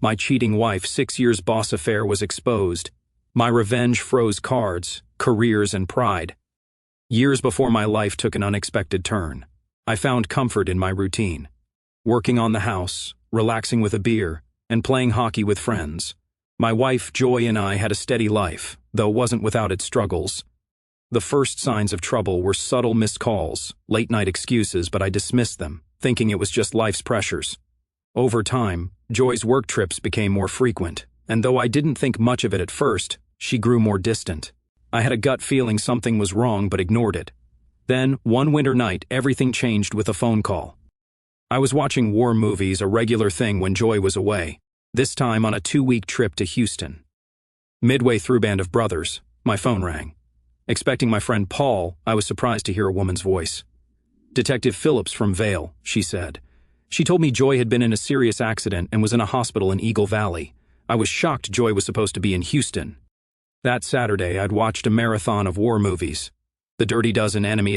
My cheating wife's 6 years boss affair was exposed. My revenge froze cards, careers, and pride. Years before my life took an unexpected turn, I found comfort in my routine. Working on the house, relaxing with a beer, and playing hockey with friends. My wife, Joy, and I had a steady life, though wasn't without its struggles. The first signs of trouble were subtle missed calls, late-night excuses, but I dismissed them, thinking it was just life's pressures. Over time, Joy's work trips became more frequent, and though I didn't think much of it at first, she grew more distant. I had a gut feeling something was wrong but ignored it. Then, one winter night, everything changed with a phone call. I was watching war movies, a regular thing when Joy was away, this time on a 2-week trip to Houston. Midway through Band of Brothers, my phone rang. Expecting my friend Paul, I was surprised to hear a woman's voice. "Detective Phillips from Vail," she said. She told me Joy had been in a serious accident and was in a hospital in Eagle Valley. I was shocked Joy was supposed to be in Houston. That Saturday, I'd watched a marathon of war movies. The Dirty Dozen, Enemy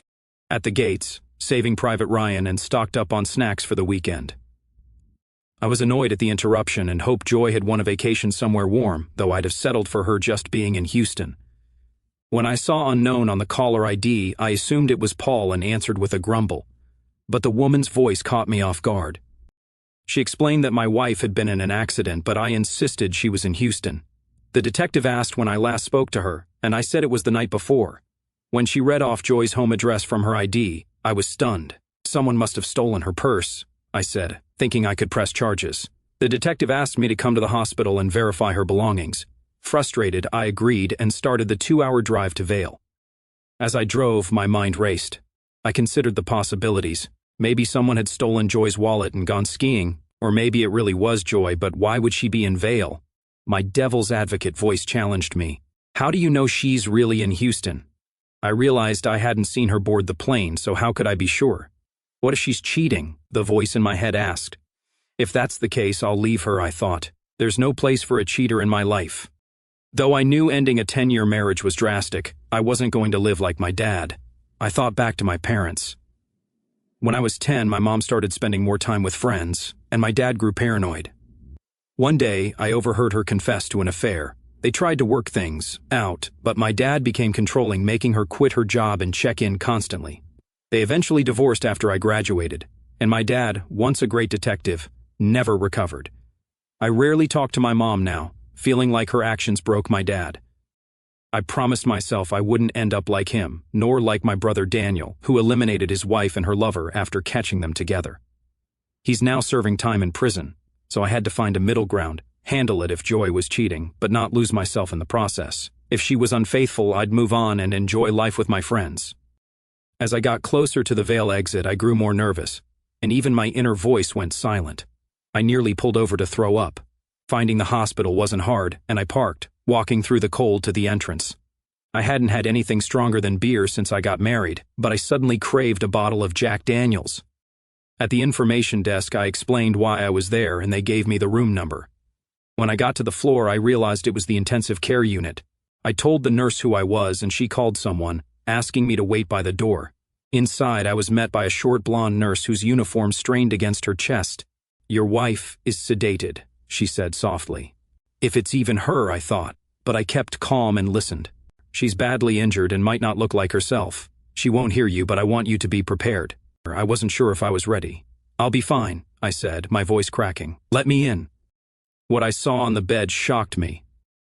at the Gates, Saving Private Ryan, and stocked up on snacks for the weekend. I was annoyed at the interruption and hoped Joy had won a vacation somewhere warm, though I'd have settled for her just being in Houston. When I saw unknown on the caller ID, I assumed it was Paul and answered with a grumble. But the woman's voice caught me off guard. She explained that my wife had been in an accident, but I insisted she was in Houston. The detective asked when I last spoke to her, and I said it was the night before. When she read off Joy's home address from her ID, I was stunned. "Someone must have stolen her purse," I said, thinking I could press charges. The detective asked me to come to the hospital and verify her belongings. Frustrated, I agreed and started the 2-hour drive to Vail. As I drove, my mind raced. I considered the possibilities. Maybe someone had stolen Joy's wallet and gone skiing, or maybe it really was Joy, but why would she be in Vail? My devil's advocate voice challenged me. "How do you know she's really in Houston?" I realized I hadn't seen her board the plane, so how could I be sure? "What if she's cheating?" the voice in my head asked. "If that's the case, I'll leave her," I thought. "There's no place for a cheater in my life." Though I knew ending a 10-year marriage was drastic, I wasn't going to live like my dad. I thought back to my parents. When I was 10, my mom started spending more time with friends, and my dad grew paranoid. One day, I overheard her confess to an affair. They tried to work things out, but my dad became controlling, making her quit her job and check in constantly. They eventually divorced after I graduated, and my dad, once a great detective, never recovered. I rarely talk to my mom now, feeling like her actions broke my dad. I promised myself I wouldn't end up like him, nor like my brother Daniel, who eliminated his wife and her lover after catching them together. He's now serving time in prison, so I had to find a middle ground, handle it if Joy was cheating, but not lose myself in the process. If she was unfaithful, I'd move on and enjoy life with my friends. As I got closer to the Vail exit, I grew more nervous, and even my inner voice went silent. I nearly pulled over to throw up. Finding the hospital wasn't hard, and I parked, walking through the cold to the entrance. I hadn't had anything stronger than beer since I got married, but I suddenly craved a bottle of Jack Daniels. At the information desk, I explained why I was there, and they gave me the room number. When I got to the floor, I realized it was the intensive care unit. I told the nurse who I was, and she called someone, asking me to wait by the door. Inside, I was met by a short blonde nurse whose uniform strained against her chest. "Your wife is sedated," she said softly. If it's even her, I thought, but I kept calm and listened. "She's badly injured and might not look like herself. She won't hear you, but I want you to be prepared." I wasn't sure if I was ready. "I'll be fine," I said, my voice cracking. "Let me in." What I saw on the bed shocked me.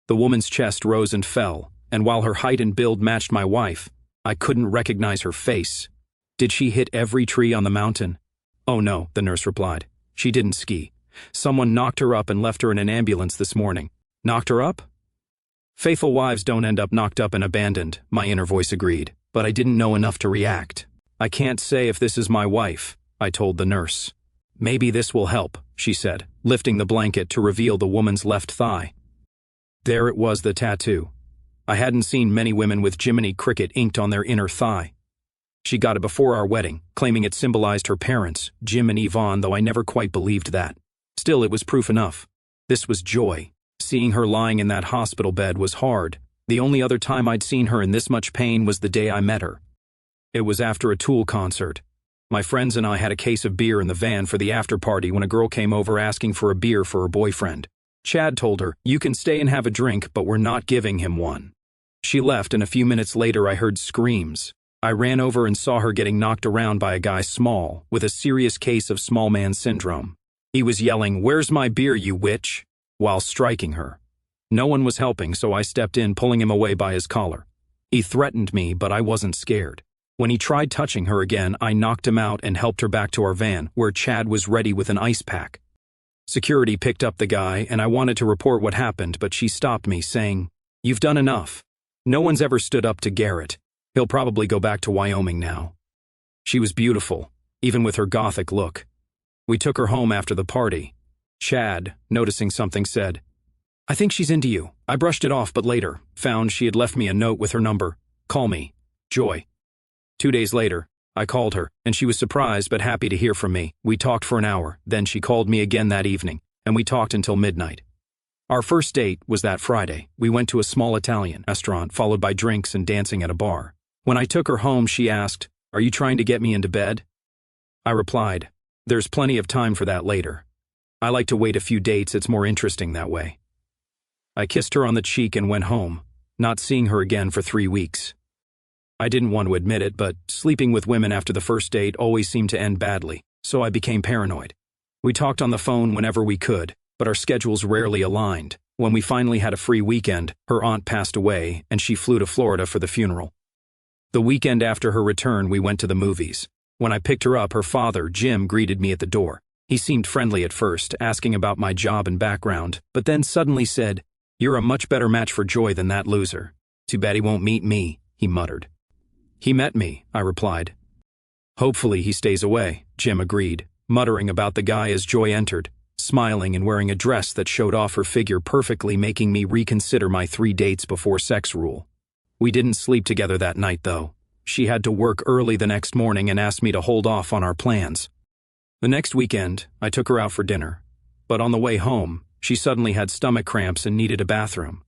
The woman's chest rose and fell, and while her height and build matched my wife, I couldn't recognize her face. "Did she hit every tree on the mountain?" "Oh no," the nurse replied. "She didn't ski. Someone knocked her up and left her in an ambulance this morning." "Knocked her up?" "Faithful wives don't end up knocked up and abandoned," my inner voice agreed, but I didn't know enough to react. "I can't say if this is my wife," I told the nurse. "Maybe this will help," she said, lifting the blanket to reveal the woman's left thigh. There it was, the tattoo. I hadn't seen many women with Jiminy Cricket inked on their inner thigh. She got it before our wedding, claiming it symbolized her parents, Jim and Yvonne, though I never quite believed that. Still, it was proof enough. This was Joy. Seeing her lying in that hospital bed was hard. The only other time I'd seen her in this much pain was the day I met her. It was after a Tool concert. My friends and I had a case of beer in the van for the after party when a girl came over asking for a beer for her boyfriend. Chad told her, "You can stay and have a drink, but we're not giving him one." She left, and a few minutes later I heard screams. I ran over and saw her getting knocked around by a guy small, with a serious case of small man syndrome. He was yelling, "Where's my beer, you witch?" while striking her. No one was helping, so I stepped in, pulling him away by his collar. He threatened me, but I wasn't scared. When he tried touching her again, I knocked him out and helped her back to our van, where Chad was ready with an ice pack. Security picked up the guy, and I wanted to report what happened, but she stopped me, saying, "You've done enough. No one's ever stood up to Garrett. He'll probably go back to Wyoming now." She was beautiful, even with her gothic look. We took her home after the party. Chad, noticing something, said, "I think she's into you." I brushed it off, but later found she had left me a note with her number. "Call me, Joy." 2 days later, I called her, and she was surprised but happy to hear from me. We talked for an hour, then she called me again that evening, and we talked until midnight. Our first date was that Friday. We went to a small Italian restaurant, followed by drinks and dancing at a bar. When I took her home, she asked, "Are you trying to get me into bed?" I replied, "There's plenty of time for that later. I like to wait a few dates, it's more interesting that way." I kissed her on the cheek and went home, not seeing her again for 3 weeks. I didn't want to admit it, but sleeping with women after the first date always seemed to end badly, so I became paranoid. We talked on the phone whenever we could, but our schedules rarely aligned. When we finally had a free weekend, her aunt passed away, and she flew to Florida for the funeral. The weekend after her return, we went to the movies. When I picked her up, her father, Jim, greeted me at the door. He seemed friendly at first, asking about my job and background, but then suddenly said, "You're a much better match for Joy than that loser. Too bad he won't meet me," he muttered. "He met me," I replied. "Hopefully he stays away," Jim agreed, muttering about the guy as Joy entered, smiling and wearing a dress that showed off her figure perfectly, making me reconsider my 3 dates before sex rule. We didn't sleep together that night, though. She had to work early the next morning and asked me to hold off on our plans. The next weekend, I took her out for dinner, but on the way home, she suddenly had stomach cramps and needed a bathroom.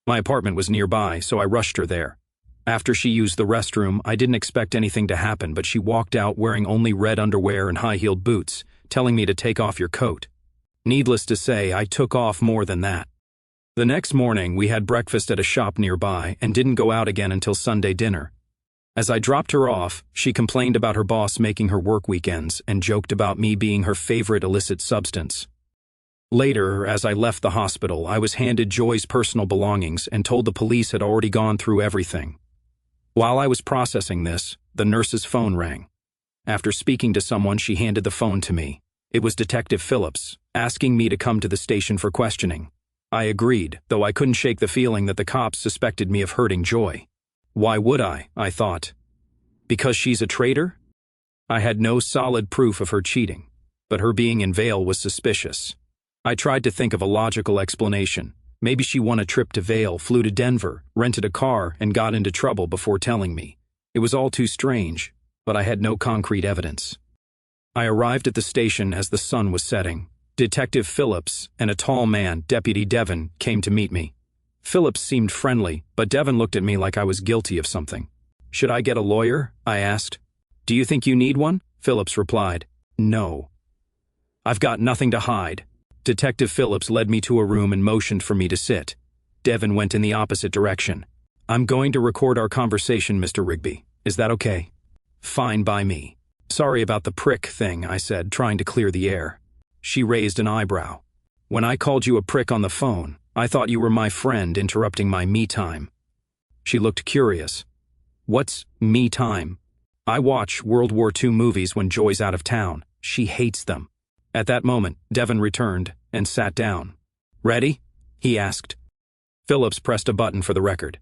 My apartment was nearby, so I rushed her there. After she used the restroom, I didn't expect anything to happen, but she walked out wearing only red underwear and high-heeled boots, telling me to take off your coat. Needless to say, I took off more than that. The next morning, we had breakfast at a shop nearby and didn't go out again until Sunday dinner. As I dropped her off, she complained about her boss making her work weekends and joked about me being her favorite illicit substance. Later, as I left the hospital, I was handed Joy's personal belongings and told the police had already gone through everything. While I was processing this, the nurse's phone rang. After speaking to someone, she handed the phone to me. It was Detective Phillips, asking me to come to the station for questioning. I agreed, though I couldn't shake the feeling that the cops suspected me of hurting Joy. Why would I thought. Because she's a traitor? I had no solid proof of her cheating, but her being in Vail was suspicious. I tried to think of a logical explanation. Maybe she won a trip to Vail, flew to Denver, rented a car, and got into trouble before telling me. It was all too strange, but I had no concrete evidence. I arrived at the station as the sun was setting. Detective Phillips and a tall man, Deputy Devon, came to meet me. Phillips seemed friendly, but Devon looked at me like I was guilty of something. "Should I get a lawyer?" I asked. "Do you think you need one?" Phillips replied. "No. I've got nothing to hide." Detective Phillips led me to a room and motioned for me to sit. Devon went in the opposite direction. "I'm going to record our conversation, Mr. Rigby. Is that okay?" "Fine by me." "Sorry about the prick thing," I said, trying to clear the air. She raised an eyebrow. "When I called you a prick on the phone, I thought you were my friend interrupting my me time." She looked curious. "What's me time?" "I watch World War II movies when Joy's out of town. She hates them." At that moment, Devon returned and sat down. "Ready?" he asked. Phillips pressed a button for the record.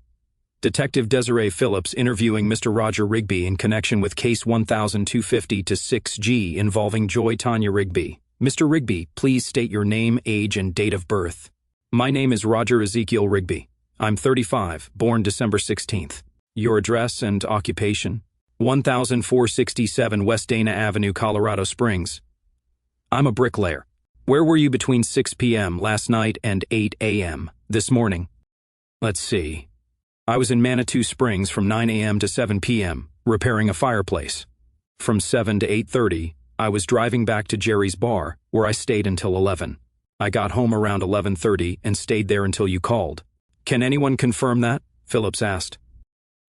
Detective Desiree Phillips interviewing Mr. Roger Rigby in connection with Case 1250-6G involving Joy Tanya Rigby. Mr. Rigby, please state your name, age, and date of birth. "My name is Roger Ezekiel Rigby. I'm 35, born December 16th. Your address and occupation? 1467 West Dana Avenue, Colorado Springs. I'm a bricklayer. Where were you between 6 p.m. last night and 8 a.m. this morning?" "Let's see. I was in Manitou Springs from 9 a.m. to 7 p.m., repairing a fireplace. From 7 to 8:30, I was driving back to Jerry's bar, where I stayed until 11. I got home around 11:30 and stayed there until you called. Can anyone confirm that? Phillips asked.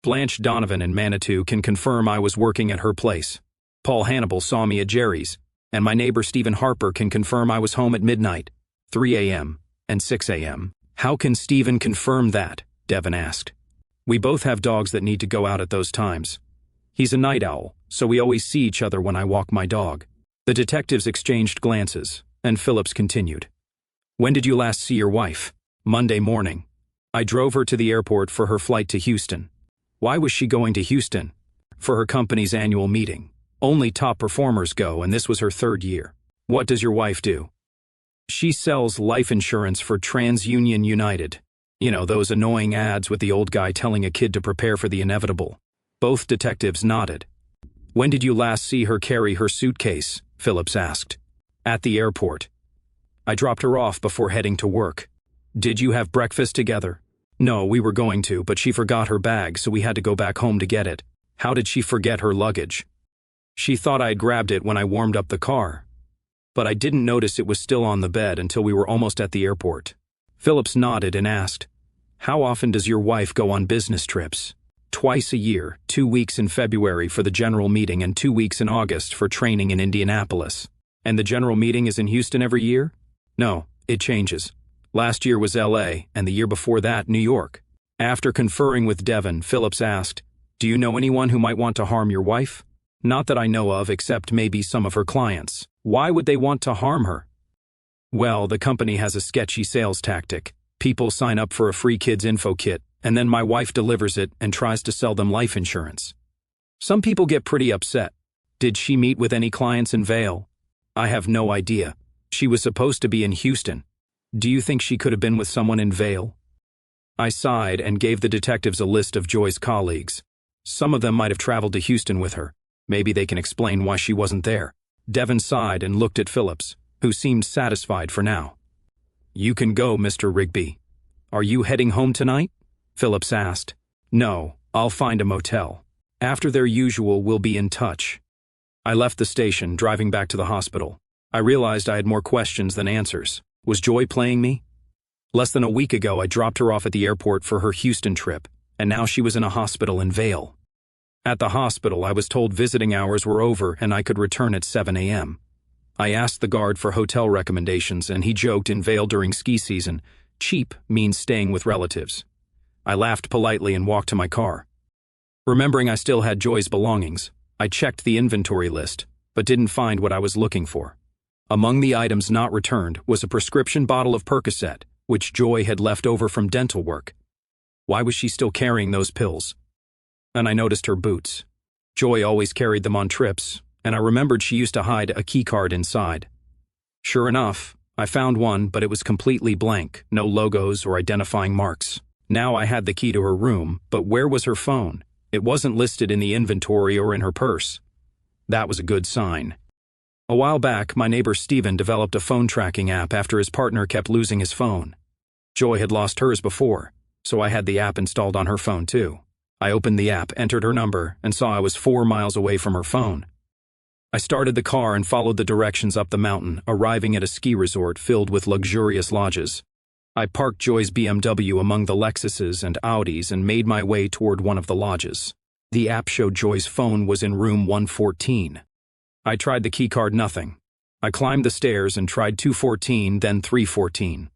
Blanche Donovan in Manitou can confirm I was working at her place. Paul Hannibal saw me at Jerry's, and my neighbor Stephen Harper can confirm I was home at midnight, 3 a.m., and 6 a.m. How can Stephen confirm that? Devin asked. We both have dogs that need to go out at those times. He's a night owl, so we always see each other when I walk my dog. The detectives exchanged glances, and Phillips continued. When did you last see your wife? Monday morning. I drove her to the airport for her flight to Houston. Why was she going to Houston? For her company's annual meeting. Only top performers go, and this was her 3rd year. What does your wife do? She sells life insurance for TransUnion United. You know, those annoying ads with the old guy telling a kid to prepare for the inevitable. Both detectives nodded. When did you last see her carry her suitcase? Phillips asked. At the airport. I dropped her off before heading to work. Did you have breakfast together? No, we were going to, but she forgot her bag, so we had to go back home to get it. How did she forget her luggage? She thought I had grabbed it when I warmed up the car. But I didn't notice it was still on the bed until we were almost at the airport. Phillips nodded and asked, How often does your wife go on business trips? Twice a year, 2 weeks in February for the general meeting and 2 weeks in August for training in Indianapolis. And the general meeting is in Houston every year? No, it changes. Last year was LA, and the year before that, New York. After conferring with Devin, Phillips asked, Do you know anyone who might want to harm your wife? Not that I know of, except maybe some of her clients. Why would they want to harm her? Well, the company has a sketchy sales tactic. People sign up for a free kids info kit, and then my wife delivers it and tries to sell them life insurance. Some people get pretty upset. Did she meet with any clients in Vail? I have no idea. She was supposed to be in Houston. Do you think she could have been with someone in Vail? I sighed and gave the detectives a list of Joy's colleagues. Some of them might have traveled to Houston with her. Maybe they can explain why she wasn't there. Devin sighed and looked at Phillips, who seemed satisfied for now. You can go, Mr. Rigby. Are you heading home tonight? Phillips asked. No, I'll find a motel. After their usual, we'll be in touch. I left the station, driving back to the hospital. I realized I had more questions than answers. Was Joy playing me? Less than a week ago, I dropped her off at the airport for her Houston trip, and now she was in a hospital in Vail. At the hospital, I was told visiting hours were over and I could return at 7 a.m. I asked the guard for hotel recommendations, and he joked in Vail during ski season, cheap means staying with relatives. I laughed politely and walked to my car. Remembering I still had Joy's belongings, I checked the inventory list, but didn't find what I was looking for. Among the items not returned was a prescription bottle of Percocet, which Joy had left over from dental work. Why was she still carrying those pills? And I noticed her boots. Joy always carried them on trips, and I remembered she used to hide a key card inside. Sure enough, I found one, but it was completely blank, no logos or identifying marks. Now I had the key to her room, but where was her phone? It wasn't listed in the inventory or in her purse. That was a good sign. A while back, my neighbor Stephen developed a phone tracking app after his partner kept losing his phone. Joy had lost hers before, so I had the app installed on her phone too. I opened the app, entered her number, and saw I was 4 miles away from her phone. I started the car and followed the directions up the mountain, arriving at a ski resort filled with luxurious lodges. I parked Joy's BMW among the Lexuses and Audis and made my way toward one of the lodges. The app showed Joy's phone was in room 114. I tried the keycard, nothing. I climbed the stairs and tried 214, then 314.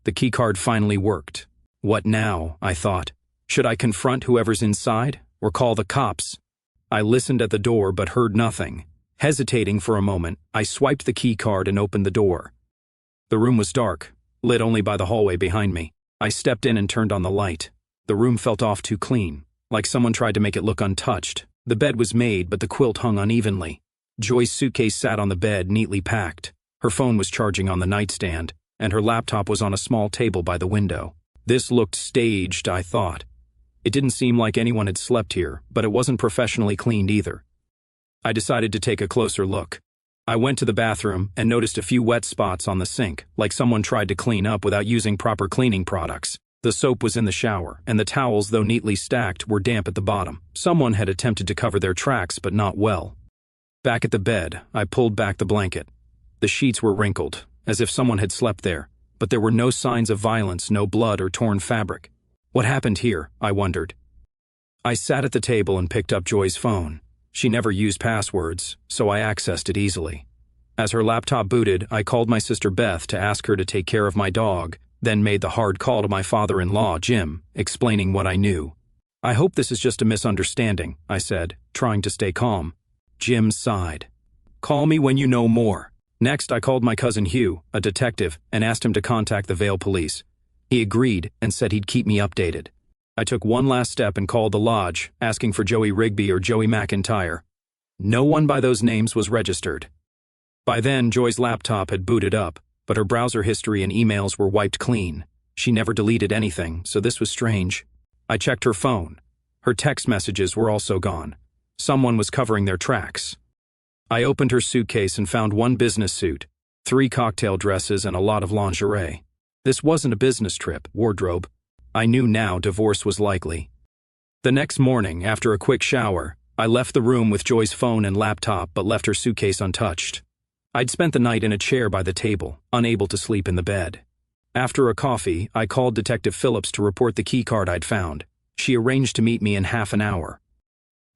The keycard finally worked. What now? I thought. Should I confront whoever's inside, or call the cops? I listened at the door but heard nothing. Hesitating for a moment, I swiped the keycard and opened the door. The room was dark, lit only by the hallway behind me. I stepped in and turned on the light. The room felt off too clean, like someone tried to make it look untouched. The bed was made, but the quilt hung unevenly. Joy's suitcase sat on the bed, neatly packed. Her phone was charging on the nightstand, and her laptop was on a small table by the window. This looked staged, I thought. It didn't seem like anyone had slept here, but it wasn't professionally cleaned either. I decided to take a closer look. I went to the bathroom and noticed a few wet spots on the sink, like someone tried to clean up without using proper cleaning products. The soap was in the shower, and the towels, though neatly stacked, were damp at the bottom. Someone had attempted to cover their tracks, but not well. Back at the bed, I pulled back the blanket. The sheets were wrinkled, as if someone had slept there, but there were no signs of violence, no blood or torn fabric. What happened here? I wondered. I sat at the table and picked up Joy's phone. She never used passwords, so I accessed it easily. As her laptop booted, I called my sister Beth to ask her to take care of my dog, then made the hard call to my father-in-law, Jim, explaining what I knew. I hope this is just a misunderstanding, I said, trying to stay calm. Jim sighed. Call me when you know more. Next, I called my cousin Hugh, a detective, and asked him to contact the Vale police. He agreed and said he'd keep me updated. I took one last step and called the lodge, asking for Joey Rigby or Joey McIntyre. No one by those names was registered. By then, Joy's laptop had booted up, but her browser history and emails were wiped clean. She never deleted anything, so this was strange. I checked her phone. Her text messages were also gone. Someone was covering their tracks. I opened her suitcase and found one business suit, 3 cocktail dresses, and a lot of lingerie. This wasn't a business trip, wardrobe. I knew now divorce was likely. The next morning, after a quick shower, I left the room with Joy's phone and laptop but left her suitcase untouched. I'd spent the night in a chair by the table, unable to sleep in the bed. After a coffee, I called Detective Phillips to report the keycard I'd found. She arranged to meet me in half an hour.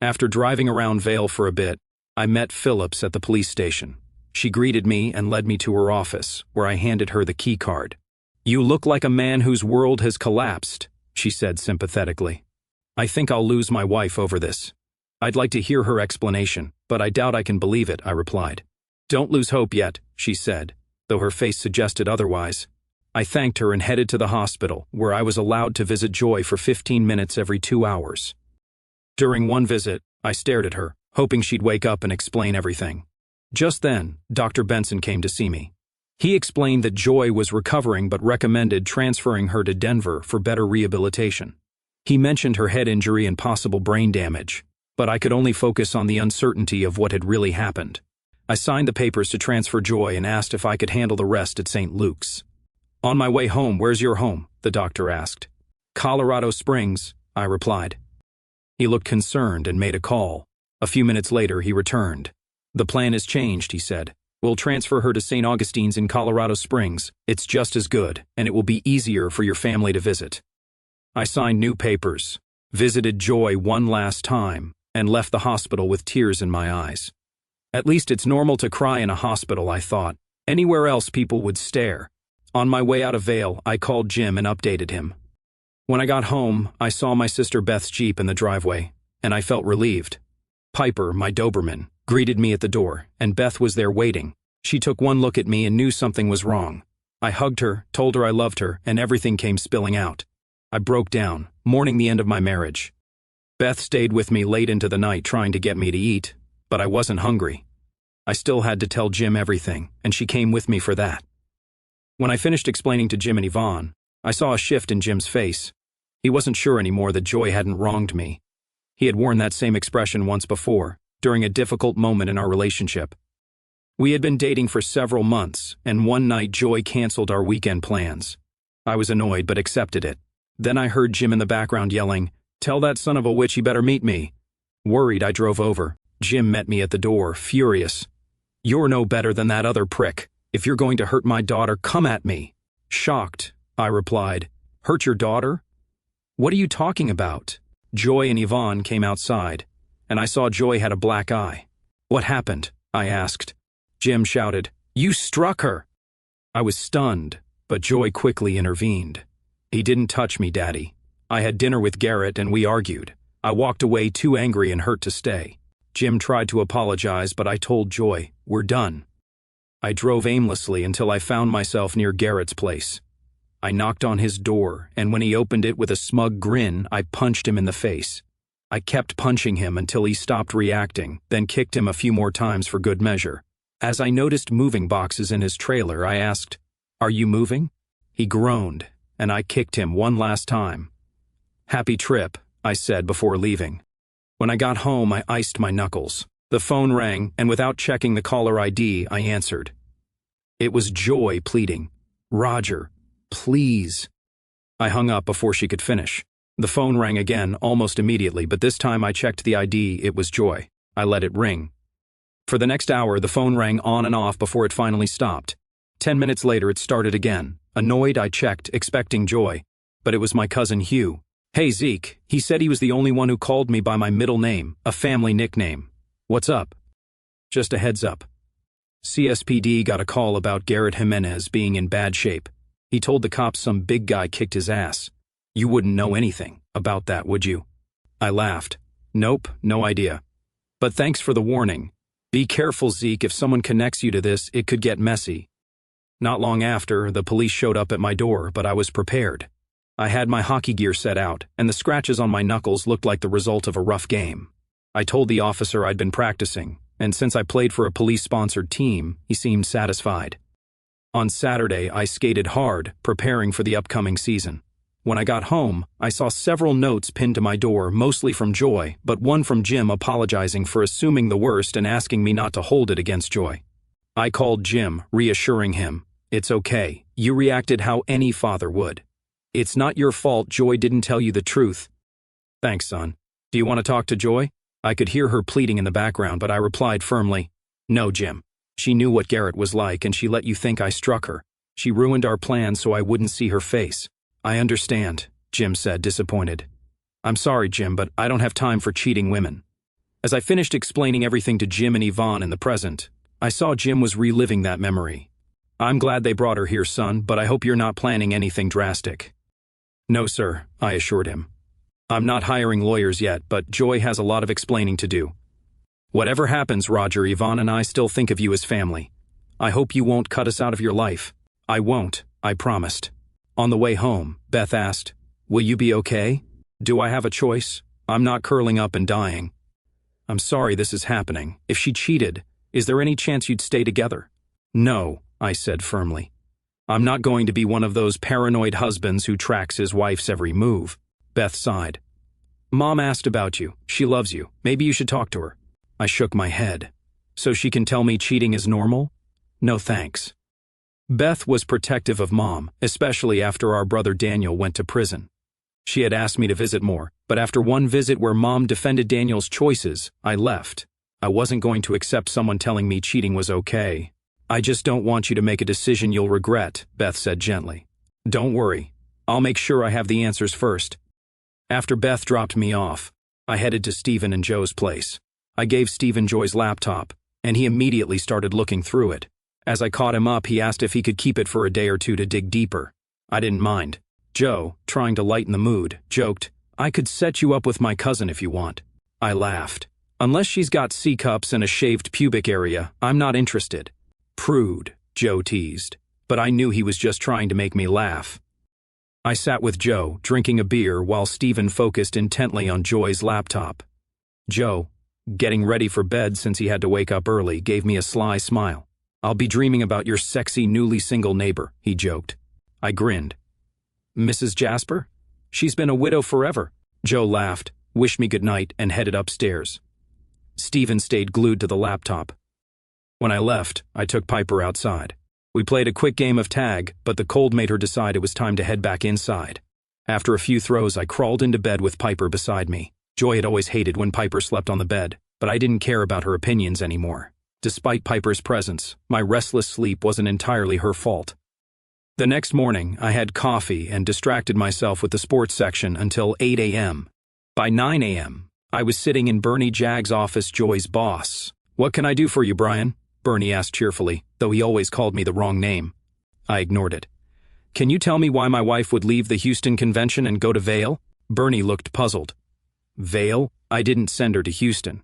After driving around Vale for a bit, I met Phillips at the police station. She greeted me and led me to her office, where I handed her the keycard. You look like a man whose world has collapsed, she said sympathetically. I think I'll lose my wife over this. I'd like to hear her explanation, but I doubt I can believe it, I replied. Don't lose hope yet, she said, though her face suggested otherwise. I thanked her and headed to the hospital, where I was allowed to visit Joy for 15 minutes every 2 hours. During one visit, I stared at her, hoping she'd wake up and explain everything. Just then, Dr. Benson came to see me. He explained that Joy was recovering but recommended transferring her to Denver for better rehabilitation. He mentioned her head injury and possible brain damage, but I could only focus on the uncertainty of what had really happened. I signed the papers to transfer Joy and asked if I could handle the rest at St. Luke's. On my way home, where's your home? The doctor asked. Colorado Springs, I replied. He looked concerned and made a call. A few minutes later, he returned. The plan has changed, he said. We'll transfer her to St. Augustine's in Colorado Springs. It's just as good, and it will be easier for your family to visit. I signed new papers, visited Joy one last time, and left the hospital with tears in my eyes. At least it's normal to cry in a hospital, I thought. Anywhere else people would stare. On my way out of Vale, I called Jim and updated him. When I got home, I saw my sister Beth's Jeep in the driveway, and I felt relieved. Piper, my Doberman, greeted me at the door, and Beth was there waiting. She took one look at me and knew something was wrong. I hugged her, told her I loved her, and everything came spilling out. I broke down, mourning the end of my marriage. Beth stayed with me late into the night trying to get me to eat, but I wasn't hungry. I still had to tell Jim everything, and she came with me for that. When I finished explaining to Jim and Yvonne, I saw a shift in Jim's face. He wasn't sure anymore that Joy hadn't wronged me. He had worn that same expression once before, during a difficult moment in our relationship. We had been dating for several months, and one night Joy canceled our weekend plans. I was annoyed but accepted it. Then I heard Jim in the background yelling, "Tell that son of a witch he better meet me." Worried, I drove over. Jim met me at the door, furious. "You're no better than that other prick. If you're going to hurt my daughter, come at me." Shocked, I replied, "Hurt your daughter? What are you talking about?" Joy and Yvonne came outside, and I saw Joy had a black eye. "What happened?" I asked. Jim shouted, "You struck her!" I was stunned, but Joy quickly intervened. "He didn't touch me, Daddy. I had dinner with Garrett and we argued. I walked away too angry and hurt to stay." Jim tried to apologize, but I told Joy, "We're done." I drove aimlessly until I found myself near Garrett's place. I knocked on his door, and when he opened it with a smug grin, I punched him in the face. I kept punching him until he stopped reacting, then kicked him a few more times for good measure. As I noticed moving boxes in his trailer, I asked, "Are you moving?" He groaned, and I kicked him one last time. "Happy trip," I said before leaving. When I got home, I iced my knuckles. The phone rang, and without checking the caller ID, I answered. It was Joy pleading, "Roger, please." I hung up before she could finish. The phone rang again almost immediately, but this time I checked the ID. It was Joy. I let it ring. For the next hour, the phone rang on and off before it finally stopped. 10 minutes later it started again. Annoyed, I checked, expecting Joy. But it was my cousin Hugh. "Hey Zeke," he said. He was the only one who called me by my middle name, a family nickname. "What's up?" "Just a heads up. CSPD got a call about Garrett Jimenez being in bad shape. He told the cops some big guy kicked his ass. You wouldn't know anything about that, would you?" I laughed. "Nope, no idea. But thanks for the warning. Be careful, Zeke. If someone connects you to this, it could get messy." Not long after, the police showed up at my door, but I was prepared. I had my hockey gear set out, and the scratches on my knuckles looked like the result of a rough game. I told the officer I'd been practicing, and since I played for a police-sponsored team, he seemed satisfied. On Saturday, I skated hard, preparing for the upcoming season. When I got home, I saw several notes pinned to my door, mostly from Joy, but one from Jim apologizing for assuming the worst and asking me not to hold it against Joy. I called Jim, reassuring him, "It's okay. You reacted how any father would. It's not your fault Joy didn't tell you the truth." "Thanks, son. Do you want to talk to Joy?" I could hear her pleading in the background, but I replied firmly, "No, Jim. She knew what Garrett was like, and she let you think I struck her. She ruined our plans so I wouldn't see her face." "I understand," Jim said, disappointed. "I'm sorry, Jim, but I don't have time for cheating women." As I finished explaining everything to Jim and Yvonne in the present, I saw Jim was reliving that memory. "I'm glad they brought her here, son, but I hope you're not planning anything drastic." "No, sir," I assured him. "I'm not hiring lawyers yet, but Joy has a lot of explaining to do. Whatever happens, Roger, Yvonne and I still think of you as family. I hope you won't cut us out of your life." "I won't," I promised. On the way home, Beth asked, "Will you be okay? Do I have a choice? I'm not curling up and dying." "I'm sorry this is happening. If she cheated, is there any chance you'd stay together?" "No," I said firmly. "I'm not going to be one of those paranoid husbands who tracks his wife's every move." Beth sighed. "Mom asked about you. She loves you. Maybe you should talk to her." I shook my head. "So she can tell me cheating is normal?" "No thanks." Beth was protective of Mom, especially after our brother Daniel went to prison. She had asked me to visit more, but after one visit where Mom defended Daniel's choices, I left. I wasn't going to accept someone telling me cheating was okay. "I just don't want you to make a decision you'll regret," Beth said gently. "Don't worry. I'll make sure I have the answers first." After Beth dropped me off, I headed to Stephen and Joe's place. I gave Stephen Joy's laptop, and he immediately started looking through it. As I caught him up, he asked if he could keep it for a day or two to dig deeper. I didn't mind. Joe, trying to lighten the mood, joked, "I could set you up with my cousin if you want." I laughed. "Unless she's got C-cups and a shaved pubic area, I'm not interested." "Prude," Joe teased, but I knew he was just trying to make me laugh. I sat with Joe, drinking a beer while Stephen focused intently on Joy's laptop. Joe, getting ready for bed since he had to wake up early, gave me a sly smile. "I'll be dreaming about your sexy, newly single neighbor," he joked. I grinned. "Mrs. Jasper? She's been a widow forever." Joe laughed, wished me good night, and headed upstairs. Stephen stayed glued to the laptop. When I left, I took Piper outside. We played a quick game of tag, but the cold made her decide it was time to head back inside. After a few throws, I crawled into bed with Piper beside me. Joy had always hated when Piper slept on the bed, but I didn't care about her opinions anymore. Despite Piper's presence, my restless sleep wasn't entirely her fault. The next morning, I had coffee and distracted myself with the sports section until 8 a.m. By 9 a.m., I was sitting in Bernie Jagg's office, Joy's boss. "What can I do for you, Brian?" Bernie asked cheerfully, though he always called me the wrong name. I ignored it. "Can you tell me why my wife would leave the Houston convention and go to Vail?" Bernie looked puzzled. "Vail? I didn't send her to Houston.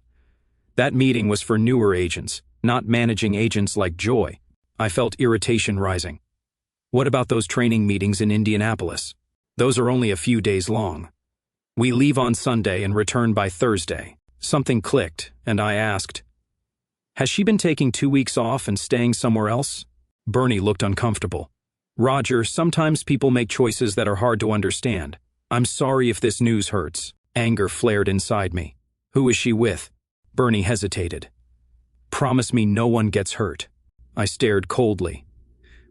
That meeting was for newer agents, not managing agents like Joy." I felt irritation rising. "What about those training meetings in Indianapolis? Those are only a few days long. We leave on Sunday and return by Thursday." Something clicked, and I asked, "Has she been taking 2 weeks off and staying somewhere else?" Bernie looked uncomfortable. "Roger, sometimes people make choices that are hard to understand. I'm sorry if this news hurts." Anger flared inside me. "Who is she with?" Bernie hesitated. "Promise me no one gets hurt." I stared coldly.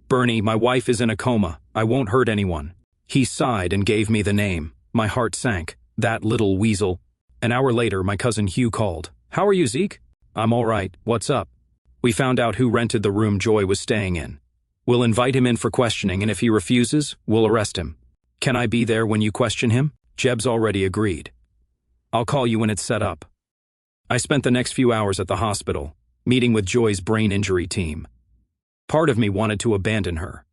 "Bernie, my wife is in a coma. I won't hurt anyone." He sighed and gave me the name. My heart sank. That little weasel. An hour later, my cousin Hugh called. "How are you, Zeke?" "I'm all right. What's up?" "We found out who rented the room Joy was staying in. We'll invite him in for questioning, and if he refuses, we'll arrest him. Can I be there when you question him? Jeb's already agreed. I'll call you when it's set up. I spent the next few hours at the hospital, meeting with Joy's brain injury team. Part of me wanted to abandon her,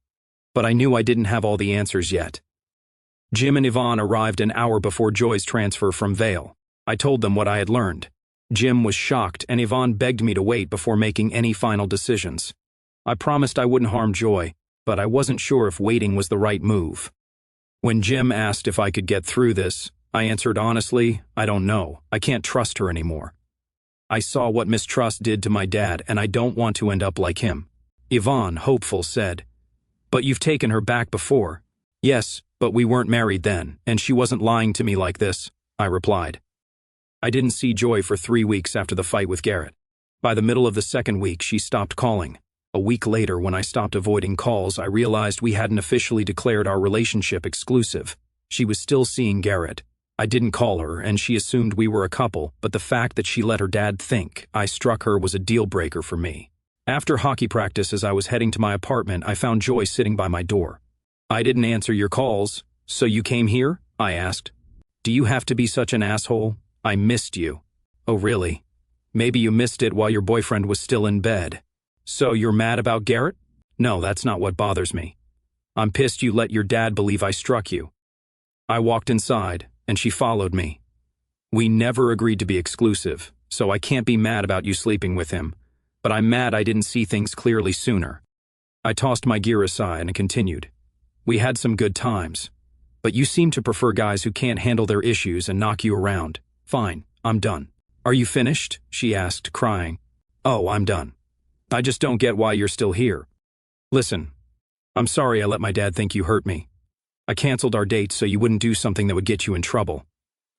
but I knew I didn't have all the answers yet. Jim and Yvonne arrived an hour before Joy's transfer from Vail. I told them what I had learned. Jim was shocked, and Yvonne begged me to wait before making any final decisions. I promised I wouldn't harm Joy, but I wasn't sure if waiting was the right move. When Jim asked if I could get through this, I answered honestly, I don't know. I can't trust her anymore. I saw what mistrust did to my dad, and I don't want to end up like him. Yvonne, hopeful, said, "But you've taken her back before." "Yes, but we weren't married then, and she wasn't lying to me like this," I replied. I didn't see Joy for 3 weeks after the fight with Garrett. By the middle of the second week, she stopped calling. A week later, when I stopped avoiding calls, I realized we hadn't officially declared our relationship exclusive. She was still seeing Garrett. I didn't call her, and she assumed we were a couple, but the fact that she let her dad think I struck her was a deal-breaker for me. After hockey practice, as I was heading to my apartment, I found Joy sitting by my door. "I didn't answer your calls, so you came here?" I asked. "Do you have to be such an asshole? I missed you." "Oh, really? Maybe you missed it while your boyfriend was still in bed. So you're mad about Garrett?" "No, that's not what bothers me. I'm pissed you let your dad believe I struck you." I walked inside, and she followed me. "We never agreed to be exclusive, so I can't be mad about you sleeping with him, but I'm mad I didn't see things clearly sooner." I tossed my gear aside and continued. "We had some good times, but you seem to prefer guys who can't handle their issues and knock you around. Fine, I'm done." "Are you finished?" she asked, crying. "Oh, I'm done. I just don't get why you're still here. Listen, I'm sorry I let my dad think you hurt me. I canceled our date so you wouldn't do something that would get you in trouble.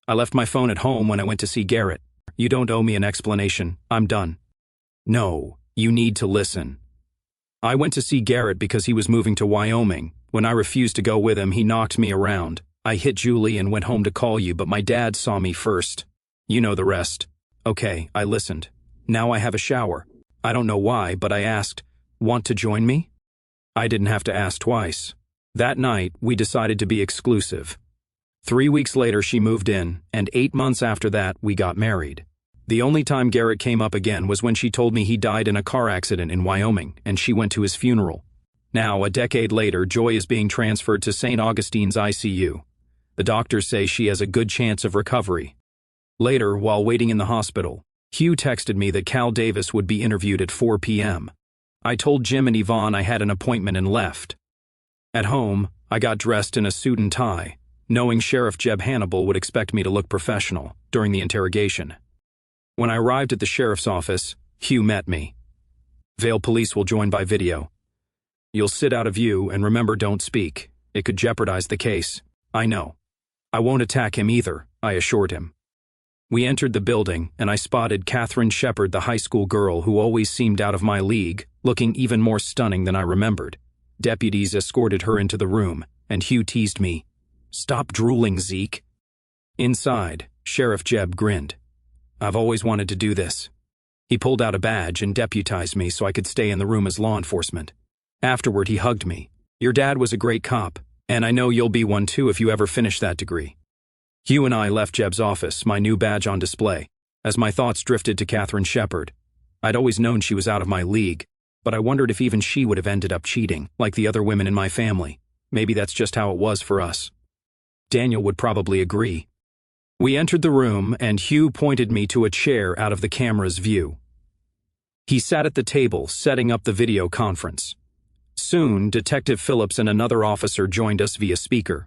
I left my phone at home when I went to see Garrett. You don't owe me an explanation. I'm done." "No, you need to listen. I went to see Garrett because he was moving to Wyoming. When I refused to go with him, he knocked me around. I hit Julie and went home to call you, but my dad saw me first. You know the rest." "Okay, I listened. Now I have a shower. I don't know why, but I asked, 'Want to join me?' I didn't have to ask twice. That night, we decided to be exclusive. 3 weeks later, she moved in, and 8 months after that, we got married. The only time Garrett came up again was when she told me he died in a car accident in Wyoming, and she went to his funeral. Now, a decade later, Joy is being transferred to St. Augustine's ICU. The doctors say she has a good chance of recovery. Later, while waiting in the hospital, Hugh texted me that Cal Davis would be interviewed at 4 p.m. I told Jim and Yvonne I had an appointment and left. At home, I got dressed in a suit and tie, knowing Sheriff Jeb Hannibal would expect me to look professional during the interrogation. When I arrived at the sheriff's office, Hugh met me. "Vail Police will join by video. You'll sit out of view, and remember, don't speak. It could jeopardize the case." "I know. I won't attack him either," I assured him. We entered the building, and I spotted Catherine Shepard, the high school girl who always seemed out of my league, looking even more stunning than I remembered. Deputies escorted her into the room, and Hugh teased me, "Stop drooling, Zeke." Inside, Sheriff Jeb grinned. "I've always wanted to do this." He pulled out a badge and deputized me so I could stay in the room as law enforcement. Afterward, he hugged me. "Your dad was a great cop, and I know you'll be one too if you ever finish that degree." Hugh and I left Jeb's office, my new badge on display, as my thoughts drifted to Catherine Shepard. I'd always known she was out of my league, but I wondered if even she would have ended up cheating, like the other women in my family. Maybe that's just how it was for us. Daniel would probably agree. We entered the room, and Hugh pointed me to a chair out of the camera's view. He sat at the table, setting up the video conference. Soon, Detective Phillips and another officer joined us via speaker.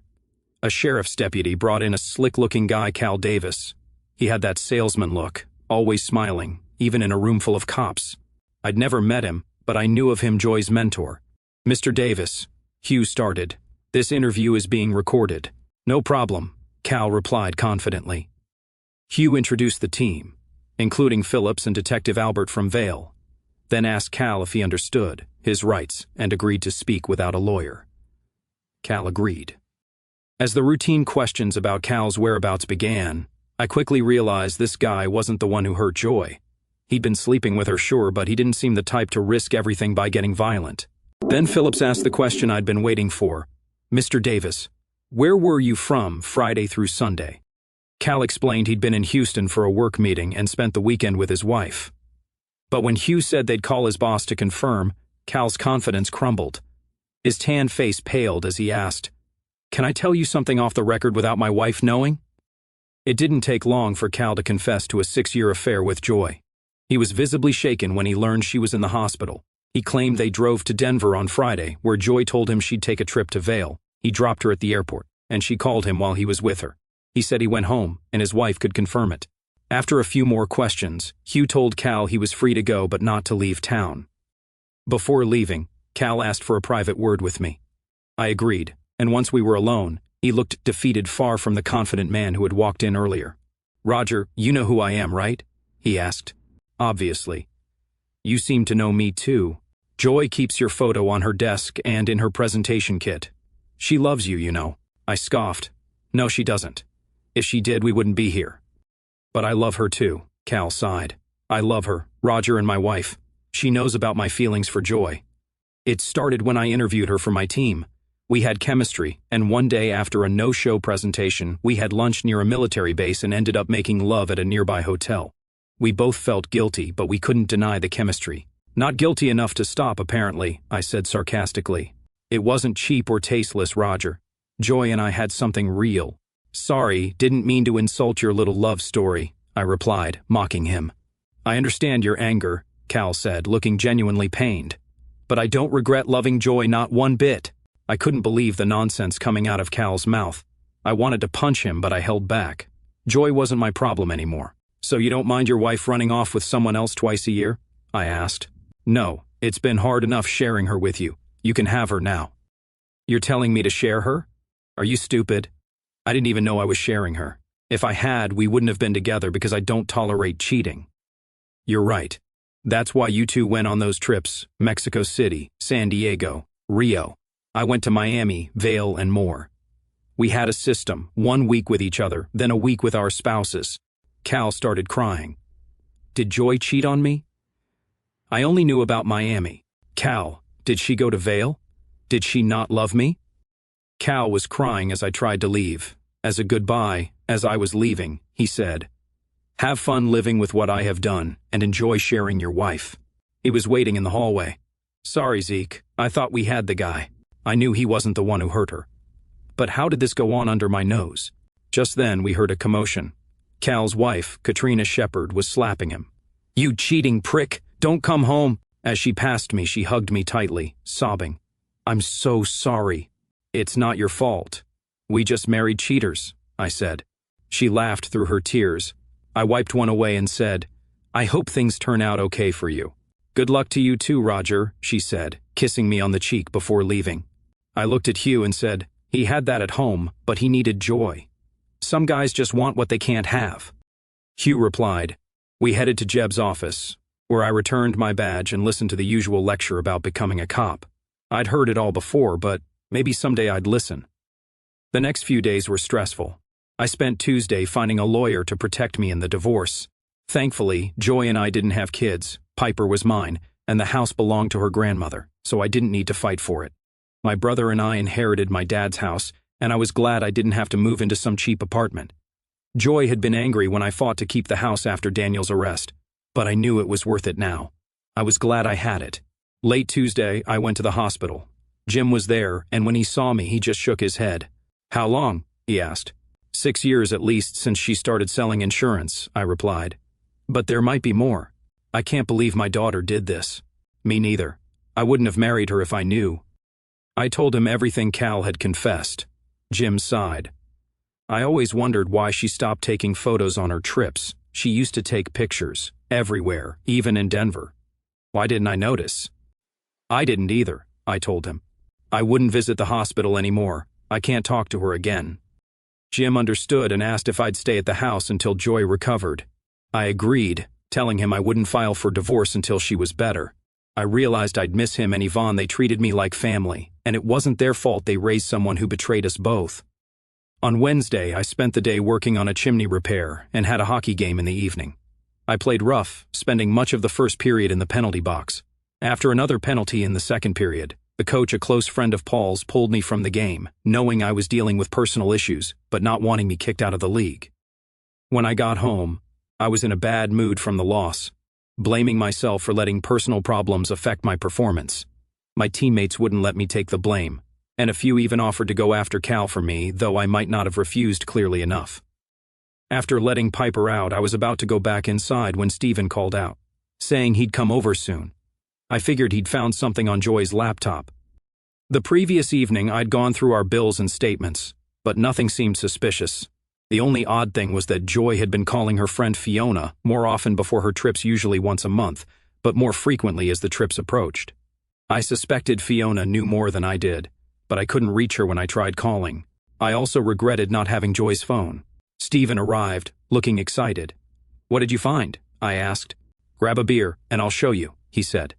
A sheriff's deputy brought in a slick-looking guy, Cal Davis. He had that salesman look, always smiling, even in a room full of cops. I'd never met him, but I knew of him, Joy's mentor. "Mr. Davis," Hugh started, "this interview is being recorded." "No problem," Cal replied confidently. Hugh introduced the team, including Phillips and Detective Albert from Vail, then asked Cal if he understood his rights and agreed to speak without a lawyer. Cal agreed. As the routine questions about Cal's whereabouts began, I quickly realized this guy wasn't the one who hurt Joy. He'd been sleeping with her, sure, but he didn't seem the type to risk everything by getting violent. Then Phillips asked the question I'd been waiting for. "Mr. Davis, where were you from Friday through Sunday?" Cal explained he'd been in Houston for a work meeting and spent the weekend with his wife. But when Hugh said they'd call his boss to confirm, Cal's confidence crumbled. His tan face paled as he asked, "Can I tell you something off the record without my wife knowing?" It didn't take long for Cal to confess to a 6-year affair with Joy. He was visibly shaken when he learned she was in the hospital. He claimed they drove to Denver on Friday, where Joy told him she'd take a trip to Vail. He dropped her at the airport, and she called him while he was with her. He said he went home, and his wife could confirm it. After a few more questions, Hugh told Cal he was free to go but not to leave town. Before leaving, Cal asked for a private word with me. I agreed, and once we were alone, he looked defeated, far from the confident man who had walked in earlier. "Roger, you know who I am, right?" he asked. "Obviously. You seem to know me too. Joy keeps your photo on her desk and in her presentation kit. She loves you, you know." I scoffed. "No, she doesn't. If she did, we wouldn't be here." "But I love her too," Cal sighed. "I love her, Roger, and my wife. She knows about my feelings for Joy. It started when I interviewed her for my team. We had chemistry, and one day after a no-show presentation, we had lunch near a military base and ended up making love at a nearby hotel. We both felt guilty, but we couldn't deny the chemistry. Not guilty enough to stop, apparently," I said sarcastically. "It wasn't cheap or tasteless, Roger. Joy and I had something real." "Sorry, didn't mean to insult your little love story," I replied, mocking him. "I understand your anger," Cal said, looking genuinely pained. "But I don't regret loving Joy, not one bit." I couldn't believe the nonsense coming out of Cal's mouth. I wanted to punch him, but I held back. Joy wasn't my problem anymore. "So you don't mind your wife running off with someone else twice a year?" I asked. "No, it's been hard enough sharing her with you. You can have her now." "You're telling me to share her? Are you stupid? I didn't even know I was sharing her. If I had, we wouldn't have been together because I don't tolerate cheating." "You're right. That's why you two went on those trips: Mexico City, San Diego, Rio. I went to Miami, Vail, and more. We had a system: 1 week with each other, then a week with our spouses." Cal started crying. "Did Joy cheat on me?" "I only knew about Miami." "Cal, did she go to Vail? Did she not love me?" Cal was crying as I tried to leave. As a goodbye, as I was leaving, he said, "Have fun living with what I have done, and enjoy sharing your wife." He was waiting in the hallway. "Sorry, Zeke, I thought we had the guy. I knew he wasn't the one who hurt her. But how did this go on under my nose?" Just then we heard a commotion. Cal's wife, Katrina Shepard, was slapping him. "You cheating prick, don't come home." As she passed me, she hugged me tightly, sobbing. "I'm so sorry." "It's not your fault. We just married cheaters," I said. She laughed through her tears. I wiped one away and said, "I hope things turn out okay for you." "Good luck to you too, Roger," she said, kissing me on the cheek before leaving. I looked at Hugh and said, he had that at home, but he needed Joy. Some guys just want what they can't have. Hugh replied. We headed to Jeb's office, where I returned my badge and listened to the usual lecture about becoming a cop. I'd heard it all before, but maybe someday I'd listen. The next few days were stressful. I spent Tuesday finding a lawyer to protect me in the divorce. Thankfully, Joy and I didn't have kids. Piper was mine, and the house belonged to her grandmother, so I didn't need to fight for it. My brother and I inherited my dad's house, and I was glad I didn't have to move into some cheap apartment. Joy had been angry when I fought to keep the house after Daniel's arrest, but I knew it was worth it now. I was glad I had it. Late Tuesday, I went to the hospital. Jim was there, and when he saw me, he just shook his head. "How long?" he asked. 6 years at least since she started selling insurance, I replied. "But there might be more. I can't believe my daughter did this." "Me neither. I wouldn't have married her if I knew." I told him everything Cal had confessed. Jim sighed. "I always wondered why she stopped taking photos on her trips. She used to take pictures, everywhere, even in Denver. Why didn't I notice?" "I didn't either," I told him. "I wouldn't visit the hospital anymore. I can't talk to her again." Jim understood and asked if I'd stay at the house until Joy recovered. I agreed, telling him I wouldn't file for divorce until she was better. I realized I'd miss him and Yvonne. They treated me like family, and it wasn't their fault they raised someone who betrayed us both. On Wednesday, I spent the day working on a chimney repair and had a hockey game in the evening. I played rough, spending much of the first period in the penalty box. After another penalty in the second period, The coach, a close friend of Paul's, pulled me from the game, knowing I was dealing with personal issues, but not wanting me kicked out of the league. When I got home, I was in a bad mood from the loss, blaming myself for letting personal problems affect my performance. My teammates wouldn't let me take the blame, and a few even offered to go after Cal for me, though I might not have refused clearly enough. After letting Piper out, I was about to go back inside when Steven called out, saying he'd come over soon. I figured he'd found something on Joy's laptop. The previous evening, I'd gone through our bills and statements, but nothing seemed suspicious. The only odd thing was that Joy had been calling her friend Fiona more often before her trips, usually once a month, but more frequently as the trips approached. I suspected Fiona knew more than I did, but I couldn't reach her when I tried calling. I also regretted not having Joy's phone. Steven arrived, looking excited. "What did you find?" I asked. "Grab a beer, and I'll show you," he said.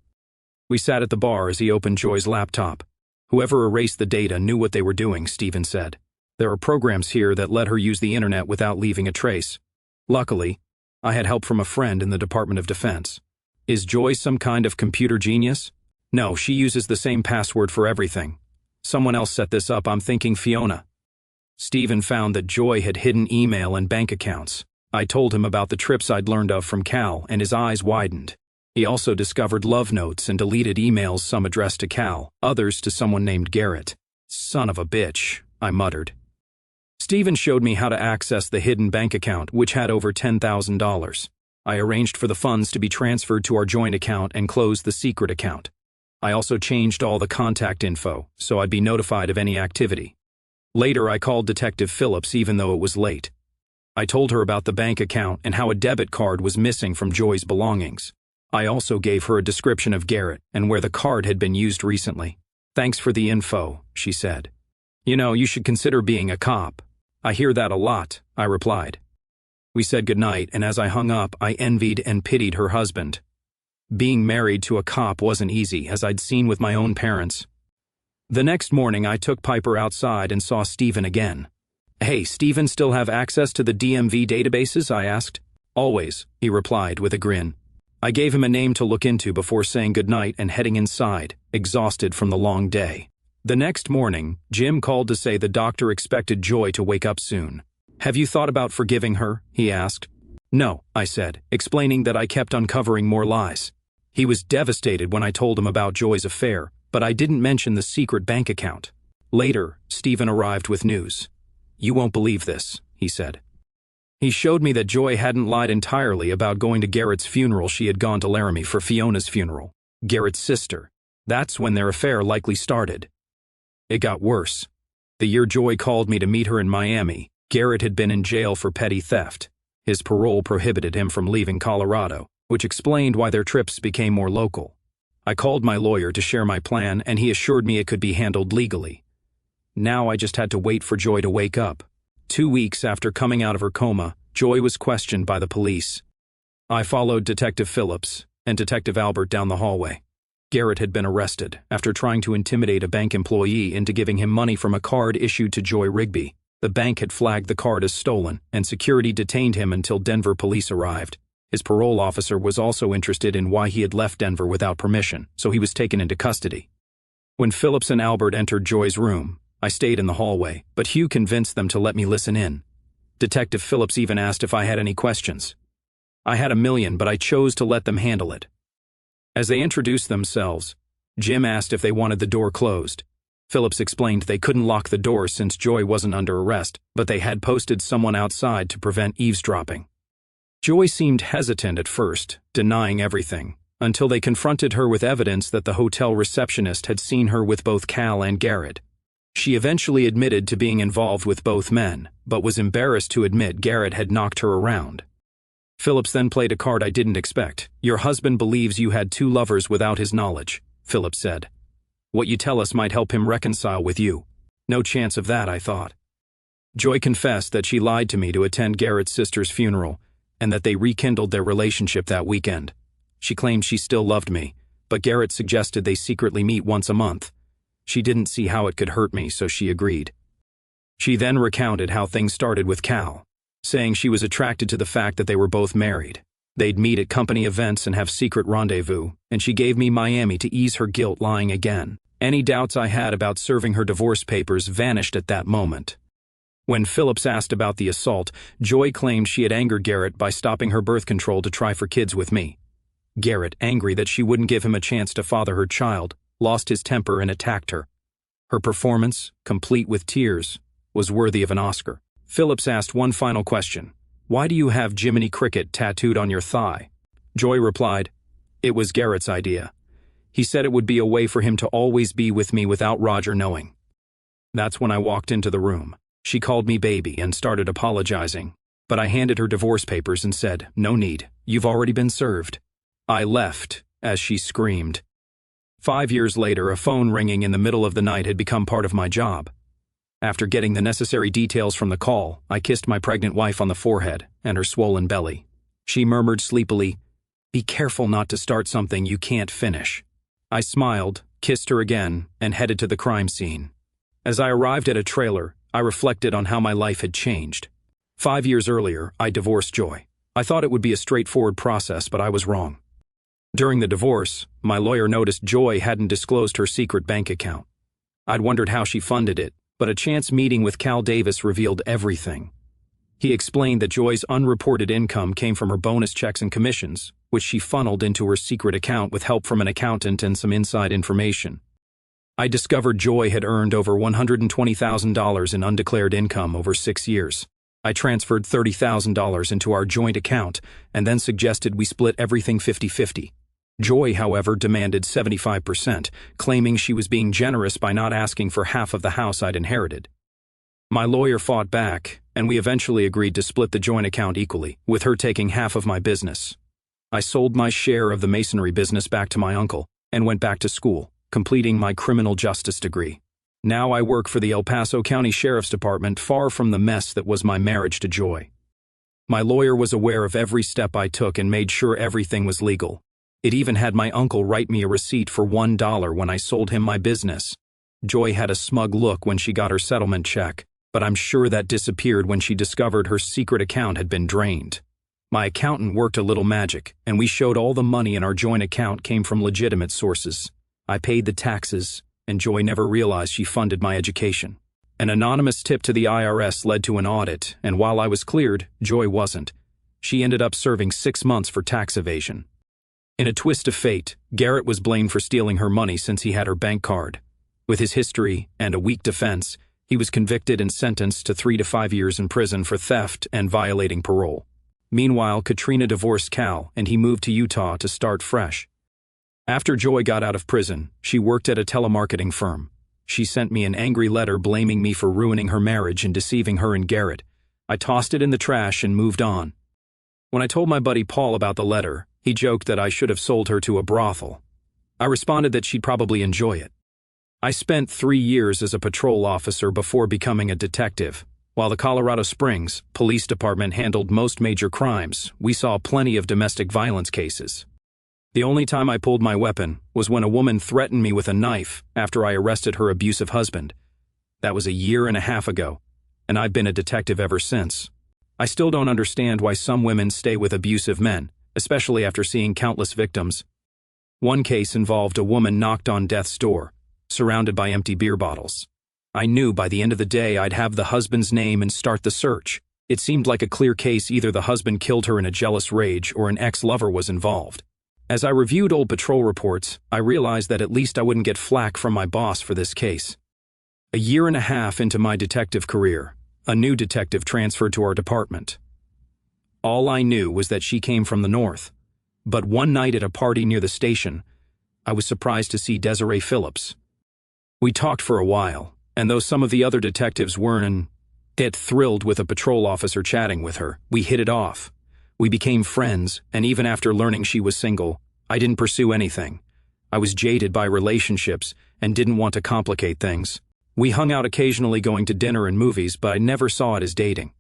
We sat at the bar as he opened Joy's laptop. "Whoever erased the data knew what they were doing," Steven said. "There are programs here that let her use the internet without leaving a trace. Luckily, I had help from a friend in the Department of Defense." "Is Joy some kind of computer genius?" "No, she uses the same password for everything. Someone else set this up. I'm thinking Fiona." Steven found that Joy had hidden email and bank accounts. I told him about the trips I'd learned of from Cal, and his eyes widened. He also discovered love notes and deleted emails, some addressed to Cal, others to someone named Garrett. "Son of a bitch," I muttered. Steven showed me how to access the hidden bank account, which had over $10,000. I arranged for the funds to be transferred to our joint account and closed the secret account. I also changed all the contact info, so I'd be notified of any activity. Later, I called Detective Phillips even though it was late. I told her about the bank account and how a debit card was missing from Joy's belongings. I also gave her a description of Garrett and where the card had been used recently. "Thanks for the info," she said. "You know, you should consider being a cop." "I hear that a lot," I replied. We said goodnight, and as I hung up, I envied and pitied her husband. Being married to a cop wasn't easy, as I'd seen with my own parents. The next morning, I took Piper outside and saw Steven again. "Hey, Steven still have access to the DMV databases?" I asked. "Always," he replied with a grin. I gave him a name to look into before saying goodnight and heading inside, exhausted from the long day. The next morning, Jim called to say the doctor expected Joy to wake up soon. "Have you thought about forgiving her?" he asked. "No," I said, explaining that I kept uncovering more lies. He was devastated when I told him about Joy's affair, but I didn't mention the secret bank account. Later, Steven arrived with news. "You won't believe this," he said. He showed me that Joy hadn't lied entirely about going to Garrett's funeral. She had gone to Laramie for Fiona's funeral, Garrett's sister. That's when their affair likely started. It got worse. The year Joy called me to meet her in Miami, Garrett had been in jail for petty theft. His parole prohibited him from leaving Colorado, which explained why their trips became more local. I called my lawyer to share my plan, and he assured me it could be handled legally. Now I just had to wait for Joy to wake up. 2 weeks after coming out of her coma, Joy was questioned by the police. I followed Detective Phillips and Detective Albert down the hallway. Garrett had been arrested after trying to intimidate a bank employee into giving him money from a card issued to Joy Rigby. The bank had flagged the card as stolen, and security detained him until Denver police arrived. His parole officer was also interested in why he had left Denver without permission, so he was taken into custody. When Phillips and Albert entered Joy's room, I stayed in the hallway, but Hugh convinced them to let me listen in. Detective Phillips even asked if I had any questions. I had a million, but I chose to let them handle it. As they introduced themselves, Jim asked if they wanted the door closed. Phillips explained they couldn't lock the door since Joy wasn't under arrest, but they had posted someone outside to prevent eavesdropping. Joy seemed hesitant at first, denying everything, until they confronted her with evidence that the hotel receptionist had seen her with both Cal and Garrett. She eventually admitted to being involved with both men, but was embarrassed to admit Garrett had knocked her around. Phillips then played a card I didn't expect. "Your husband believes you had 2 lovers without his knowledge," Phillips said. "What you tell us might help him reconcile with you." No chance of that, I thought. Joy confessed that she lied to me to attend Garrett's sister's funeral, and that they rekindled their relationship that weekend. She claimed she still loved me, but Garrett suggested they secretly meet once a month. She didn't see how it could hurt me, so she agreed. She then recounted how things started with Cal, saying she was attracted to the fact that they were both married. They'd meet at company events and have secret rendezvous, and she gave me Miami to ease her guilt lying again. Any doubts I had about serving her divorce papers vanished at that moment. When Phillips asked about the assault, Joy claimed she had angered Garrett by stopping her birth control to try for kids with me. Garrett, angry that she wouldn't give him a chance to father her child, lost his temper and attacked her. Her performance, complete with tears, was worthy of an Oscar. Phillips asked one final question. "Why do you have Jiminy Cricket tattooed on your thigh?" Joy replied, "It was Garrett's idea. He said it would be a way for him to always be with me without Roger knowing." That's when I walked into the room. She called me baby and started apologizing, but I handed her divorce papers and said, "No need, you've already been served." I left as she screamed. 5 years later, a phone ringing in the middle of the night had become part of my job. After getting the necessary details from the call, I kissed my pregnant wife on the forehead and her swollen belly. She murmured sleepily, "Be careful not to start something you can't finish." I smiled, kissed her again, and headed to the crime scene. As I arrived at a trailer, I reflected on how my life had changed. 5 years earlier, I divorced Joy. I thought it would be a straightforward process, but I was wrong. During the divorce, my lawyer noticed Joy hadn't disclosed her secret bank account. I'd wondered how she funded it, but a chance meeting with Cal Davis revealed everything. He explained that Joy's unreported income came from her bonus checks and commissions, which she funneled into her secret account with help from an accountant and some inside information. I discovered Joy had earned over $120,000 in undeclared income over 6 years. I transferred $30,000 into our joint account and then suggested we split everything 50-50. Joy, however, demanded 75%, claiming she was being generous by not asking for half of the house I'd inherited. My lawyer fought back, and we eventually agreed to split the joint account equally, with her taking half of my business. I sold my share of the masonry business back to my uncle and went back to school, completing my criminal justice degree. Now I work for the El Paso County Sheriff's Department, far from the mess that was my marriage to Joy. My lawyer was aware of every step I took and made sure everything was legal. It even had my uncle write me a receipt for $1 when I sold him my business. Joy had a smug look when she got her settlement check, but I'm sure that disappeared when she discovered her secret account had been drained. My accountant worked a little magic, and we showed all the money in our joint account came from legitimate sources. I paid the taxes, and Joy never realized she funded my education. An anonymous tip to the IRS led to an audit, and while I was cleared, Joy wasn't. She ended up serving 6 months for tax evasion. In a twist of fate, Garrett was blamed for stealing her money since he had her bank card. With his history and a weak defense, he was convicted and sentenced to 3 to 5 years in prison for theft and violating parole. Meanwhile, Katrina divorced Cal, and he moved to Utah to start fresh. After Joy got out of prison, she worked at a telemarketing firm. She sent me an angry letter blaming me for ruining her marriage and deceiving her and Garrett. I tossed it in the trash and moved on. When I told my buddy Paul about the letter, he joked that I should have sold her to a brothel. I responded that she'd probably enjoy it. I spent 3 years as a patrol officer before becoming a detective. While the Colorado Springs Police Department handled most major crimes, we saw plenty of domestic violence cases. The only time I pulled my weapon was when a woman threatened me with a knife after I arrested her abusive husband. That was a year and a half ago, and I've been a detective ever since. I still don't understand why some women stay with abusive men, especially after seeing countless victims. One case involved a woman knocked on death's door, surrounded by empty beer bottles. I knew by the end of the day I'd have the husband's name and start the search. It seemed like a clear case. Either the husband killed her in a jealous rage or an ex-lover was involved. As I reviewed old patrol reports, I realized that at least I wouldn't get flack from my boss for this case. A year and a half into my detective career, a new detective transferred to our department. All I knew was that she came from the north. But one night at a party near the station, I was surprised to see Desiree Phillips. We talked for a while, and though some of the other detectives weren't thrilled with a patrol officer chatting with her, we hit it off. We became friends, and even after learning she was single, I didn't pursue anything. I was jaded by relationships and didn't want to complicate things. We hung out occasionally, going to dinner and movies, but I never saw it as dating.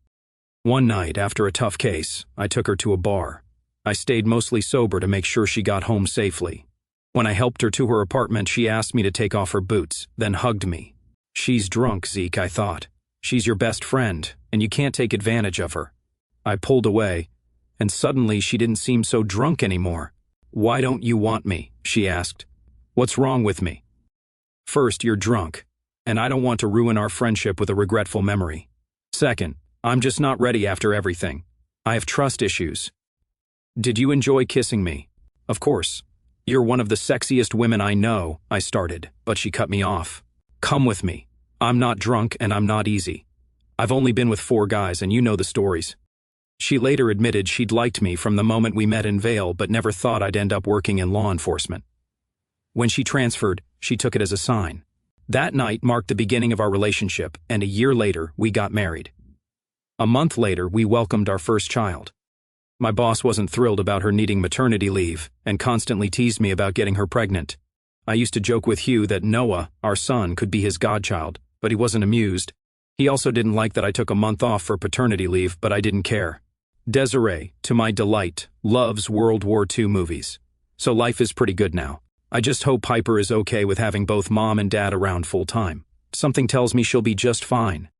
One night, after a tough case, I took her to a bar. I stayed mostly sober to make sure she got home safely. When I helped her to her apartment, she asked me to take off her boots, then hugged me. "She's drunk, Zeke," I thought. "She's your best friend, and you can't take advantage of her." I pulled away, and suddenly she didn't seem so drunk anymore. "Why don't you want me?" she asked. "What's wrong with me?" First, you're drunk, and I don't want to ruin our friendship with a regretful memory. Second, I'm just not ready after everything. I have trust issues. Did you enjoy kissing me? Of course. You're one of the sexiest women I know, I started, but she cut me off. Come with me. I'm not drunk and I'm not easy. I've only been with 4 guys and you know the stories. She later admitted she'd liked me from the moment we met in Vail but never thought I'd end up working in law enforcement. When she transferred, she took it as a sign. That night marked the beginning of our relationship, and a year later, we got married. A month later, we welcomed our first child. My boss wasn't thrilled about her needing maternity leave and constantly teased me about getting her pregnant. I used to joke with Hugh that Noah, our son, could be his godchild, but he wasn't amused. He also didn't like that I took a month off for paternity leave, but I didn't care. Desiree, to my delight, loves World War II movies. So life is pretty good now. I just hope Piper is okay with having both mom and dad around full time. Something tells me she'll be just fine.